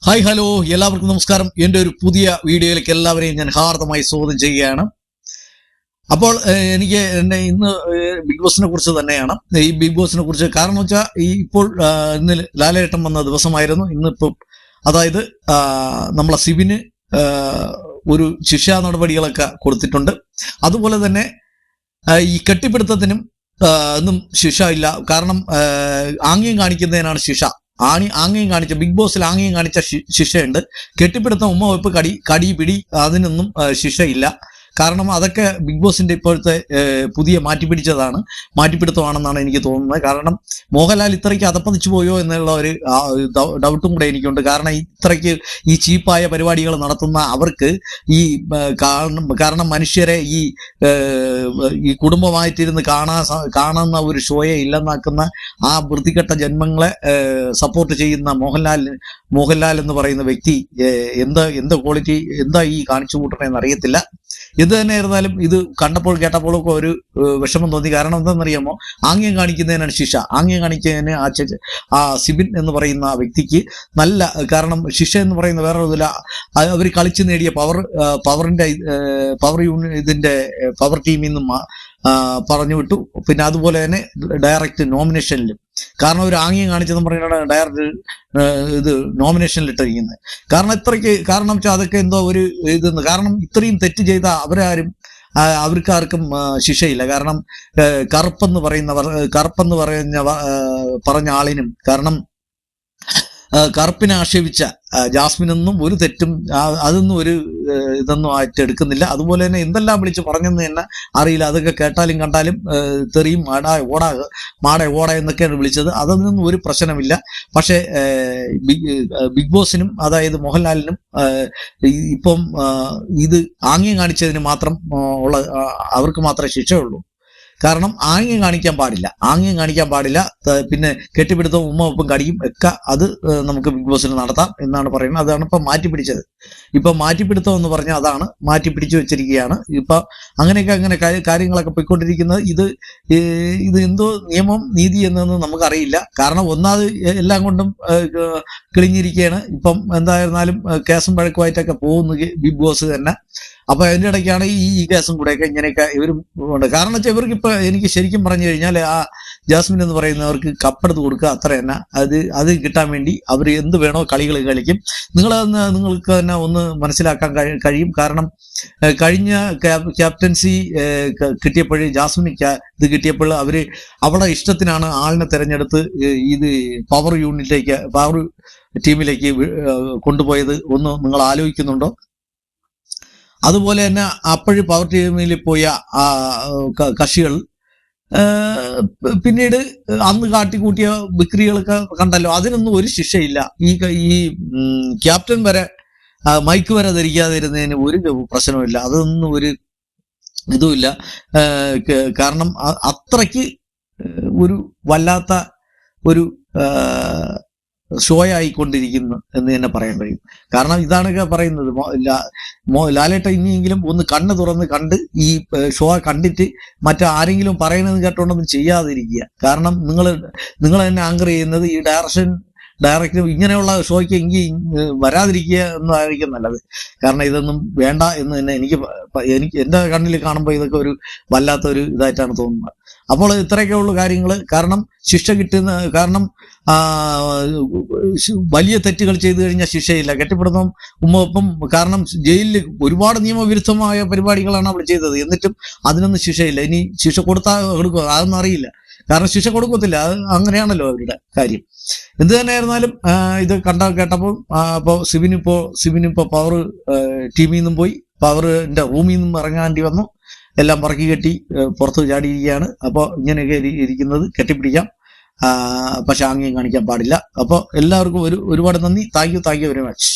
Hi hello എല്ലാവർക്കും നമസ്കാരം. എൻ്റെ ഒരു പുതിയ വീഡിയോയിലേക്ക് എല്ലാവരെയും ഞാൻ ഹാർദമായി സ്വാഗതം ചെയ്യുകയാണ്. അപ്പോൾ എനിക്ക് ഇന്ന് ബിഗ് ബോസിനെ കുറിച്ച് തന്നെയാണ്. ഈ ബിഗ് ബോസിനെ കുറിച്ച് കാരണം വെച്ചാൽ ഇപ്പോൾ ഇന്ന് ലാലേട്ടൻ വന്ന ദിവസമായിരുന്നു. ഇന്നിപ്പോൾ അതായത് നമ്മളെ സിബിന് ഒരു ശിക്ഷാ നടപടികളൊക്കെ കൊടുത്തിട്ടുണ്ട്. അതുപോലെ തന്നെ ഈ കെട്ടിപ്പിടുത്തത്തിനും ഒന്നും ശിക്ഷ ഇല്ല. കാരണം ആംഗ്യം കാണിക്കുന്നതിനാണ് ശിക്ഷ. ആംഗ്യം കാണിച്ച ബിഗ് ബോസിൽ ആംഗ്യം കാണിച്ച ശിക്ഷയുണ്ട്. കെട്ടിപ്പിടുത്തം, ഉമ്മ വെപ്പ്, കടി പിടി അതിനൊന്നും ശിക്ഷയില്ല. കാരണം അതൊക്കെ ബിഗ് ബോസിന്റെ ഇപ്പോഴത്തെ പുതിയ മാറ്റിപ്പിടുത്തമാണെന്നാണ് എനിക്ക് തോന്നുന്നത്. കാരണം മോഹൻലാൽ ഇത്രയ്ക്ക് അതപ്പതിച്ചു പോയോ എന്നുള്ള ഒരു ഡൗട്ടും കൂടെ എനിക്കുണ്ട്. കാരണം ഇത്രയ്ക്ക് ഈ ചീപ്പായ പരിപാടികൾ നടത്തുന്ന അവർക്ക് ഈ കാരണം മനുഷ്യരെ ഈ കുടുംബമായിട്ടിരുന്ന് കാണുന്ന ഒരു ഷോയെ ഇല്ലെന്നാക്കുന്ന ആ വൃത്തികെട്ട ജന്മങ്ങളെ സപ്പോർട്ട് ചെയ്യുന്ന മോഹൻലാൽ എന്ന് പറയുന്ന വ്യക്തി എന്താ ക്വാളിറ്റി എന്താ ഈ കാണിച്ചു കൂട്ടണമെന്ന് അറിയത്തില്ല. ഇത് തന്നെ ആയിരുന്നാലും ഇത് കണ്ടപ്പോൾ കേട്ടപ്പോഴൊക്കെ ഒരു വിഷമം തോന്നി. കാരണം എന്താണെന്നറിയാമോ, ആംഗ്യം കാണിക്കുന്നതിനാണ് ശിക്ഷ. ആംഗ്യം കാണിക്കുന്നതിന് ആ സിബിൻ എന്ന് പറയുന്ന വ്യക്തിക്ക് നല്ല കാരണം ശിക്ഷ എന്ന് പറയുന്ന വേറെ ഇതില്ല. അവർ കളിച്ചു നേടിയ പവർ ടീമിൽ നിന്നും പറഞ്ഞു വിട്ടു. പിന്നെ അതുപോലെ തന്നെ ഡയറക്റ്റ് നോമിനേഷനിലും കാരണം ഒരു ആംഗ്യം കാണിച്ചെന്ന് പറഞ്ഞാണ് ഡയറക്റ്റ് നോമിനേഷനിൽ ഇട്ടിരിക്കുന്നത്. കാരണം വെച്ചാൽ അതൊക്കെ എന്തോ ഒരു ഇതെന്ന്. കാരണം ഇത്രയും തെറ്റ് ചെയ്ത അവർക്കാർക്കും ശിക്ഷയില്ല. കാരണം കറുപ്പെന്ന് പറഞ്ഞ ആളിനും കാരണം കറുപ്പിനെ ആക്ഷേപിച്ച ജാസ്മിനൊന്നും ഒരു തെറ്റും അതൊന്നും ഒരു ഇതൊന്നും ആയിട്ട് എടുക്കുന്നില്ല. അതുപോലെ തന്നെ എന്തെല്ലാം വിളിച്ച് പറഞ്ഞെന്ന് തന്നെ അറിയില്ല. അതൊക്കെ കേട്ടാലും കണ്ടാലും തെറിയും മാട ഓട എന്നൊക്കെയാണ് വിളിച്ചത്. അതൊന്നും ഒരു പ്രശ്നമില്ല. പക്ഷേ ബിഗ് ബോസിനും അതായത് മോഹൻലാലിനും ഇപ്പം ഇത് ആംഗ്യം കാണിച്ചതിന് മാത്രം അവർക്ക് മാത്രമേ ശിക്ഷയുള്ളൂ. കാരണം ആംഗ്യം കാണിക്കാൻ പാടില്ല. പിന്നെ കെട്ടിപ്പിടുത്തവും ഉമ്മ കടിയും ഒക്കെ അത് നമുക്ക് ബിഗ് ബോസിൽ നടത്താം എന്നാണ് പറയുന്നത്. അതാണ് ഇപ്പം മാറ്റിപ്പിടിച്ചത്. ഇപ്പം മാറ്റിപ്പിടുത്തം എന്ന് പറഞ്ഞാൽ അതാണ് മാറ്റിപ്പിടിച്ചു വെച്ചിരിക്കുകയാണ്. ഇപ്പം അങ്ങനെ കാര്യങ്ങളൊക്കെ പോയിക്കൊണ്ടിരിക്കുന്നത്. ഇത് എന്തോ നിയമം നീതി എന്നൊന്നും നമുക്കറിയില്ല. കാരണം ഒന്നാമത് എല്ലാം കൊണ്ടും കിളിഞ്ഞിരിക്കുകയാണ്. ഇപ്പം എന്തായിരുന്നാലും കേസും വഴക്കുമായിട്ടൊക്കെ പോകുന്നു ബിഗ് ബോസ് തന്നെ. അപ്പൊ അതിൻ്റെ ഇടയ്ക്കാണ് ഈ കേസും കൂടെയൊക്കെ ഇങ്ങനെയൊക്കെ ഇവരും ഉണ്ട്. കാരണം വെച്ചാൽ ഇവർക്ക് ഇപ്പൊ എനിക്ക് ശരിക്കും പറഞ്ഞു കഴിഞ്ഞാൽ ആ ജാസ്മിൻ എന്ന് പറയുന്നവർക്ക് കപ്പെടുത്ത് കൊടുക്കുക അത്ര തന്നെ. അത് കിട്ടാൻ വേണ്ടി അവർ എന്ത് വേണോ കളികൾ കളിക്കും. നിങ്ങൾക്ക് തന്നെ ഒന്ന് മനസ്സിലാക്കാൻ കഴിയും. കാരണം കഴിഞ്ഞ ക്യാപ്റ്റൻസി കിട്ടിയപ്പോൾ ജാസ്മിന് ഇത് കിട്ടിയപ്പോൾ അവളുടെ ഇഷ്ടത്തിനാണ് ആളിനെ തെരഞ്ഞെടുത്ത് ഇത് പവർ ടീമിലേക്ക് കൊണ്ടുപോയത്. ഒന്ന് നിങ്ങൾ ആലോചിക്കുന്നുണ്ടോ? അതുപോലെ തന്നെ അപ്പോഴും പവർ ടീമിൽ പോയ കക്ഷികൾ പിന്നീട് അന്ന് കാട്ടിക്കൂട്ടിയ വിക്രികളൊക്കെ കണ്ടല്ലോ. അതിനൊന്നും ഒരു ശിക്ഷയില്ല. ഈ ക്യാപ്റ്റൻ വരെ മൈക്ക് വരെ ധരിക്കാതിരുന്നതിന് ഒരു പ്രശ്നമില്ല. അതൊന്നും ഒരു ഇതുമില്ല. കാരണം അത്രയ്ക്ക് ഒരു വല്ലാത്ത ഒരു ഷോ ആയിക്കൊണ്ടിരിക്കുന്നു എന്ന് തന്നെ പറയാൻ കഴിയും. കാരണം ഇതാണൊക്കെ പറയുന്നത്, ലാലേട്ട ഇനിയെങ്കിലും ഒന്ന് കണ്ണ് തുറന്ന് കണ്ട് ഈ ഷോ കണ്ടിട്ട് മറ്റാരെങ്കിലും പറയുന്നത് കേട്ടോണ്ടൊന്നും ചെയ്യാതിരിക്കുക. കാരണം നിങ്ങൾ തന്നെ ആങ്കർ ചെയ്യുന്നത് ഈ ഡയറക്റ്റ് ഇങ്ങനെയുള്ള ഷോയ്ക്ക് എങ്കിൽ വരാതിരിക്കുക എന്നതായിരിക്കും നല്ലത്. കാരണം ഇതൊന്നും വേണ്ട എന്ന് തന്നെ എനിക്ക് എൻ്റെ കണ്ണിൽ കാണുമ്പോൾ ഇതൊക്കെ ഒരു വല്ലാത്തൊരു ഇതായിട്ടാണ് തോന്നുന്നത്. അപ്പോൾ ഇത്രയൊക്കെ ഉള്ള കാര്യങ്ങൾ. കാരണം ശിക്ഷ കാരണം വലിയ തെറ്റുകൾ ചെയ്തു കഴിഞ്ഞാൽ ശിക്ഷയില്ല. കെട്ടിപ്പിടുത്തം ഉമ്മപ്പം കാരണം ജയിലിൽ ഒരുപാട് നിയമവിരുദ്ധമായ പരിപാടികളാണ് അവർ ചെയ്തത്. എന്നിട്ടും അതിനൊന്നും ശിക്ഷയില്ല. ഇനി ശിക്ഷ കൊടുക്കുക അതൊന്നും അറിയില്ല. കാരണം ശിക്ഷ കൊടുക്കത്തില്ല. അത് അങ്ങനെയാണല്ലോ അവരുടെ കാര്യം. എന്ത് തന്നെ ആയിരുന്നാലും ഇത് കേട്ടപ്പോൾ അപ്പോൾ സിബിനിപ്പോ പവർ ടീമിൽ നിന്നും പോയി പവറിന്റെ റൂമിൽ നിന്നും ഇറങ്ങാണ്ടി വന്നു. എല്ലാം പറക്കി കെട്ടി പുറത്ത് ചാടിയിരിക്കുകയാണ്. അപ്പോൾ ഇങ്ങനെയൊക്കെ ഇരിക്കുന്നത് കെട്ടിപ്പിടിക്കാം, പക്ഷെ ആംഗ്യം കാണിക്കാൻ പാടില്ല. അപ്പോൾ എല്ലാവർക്കും ഒരുപാട് നന്ദി. Thank you very much.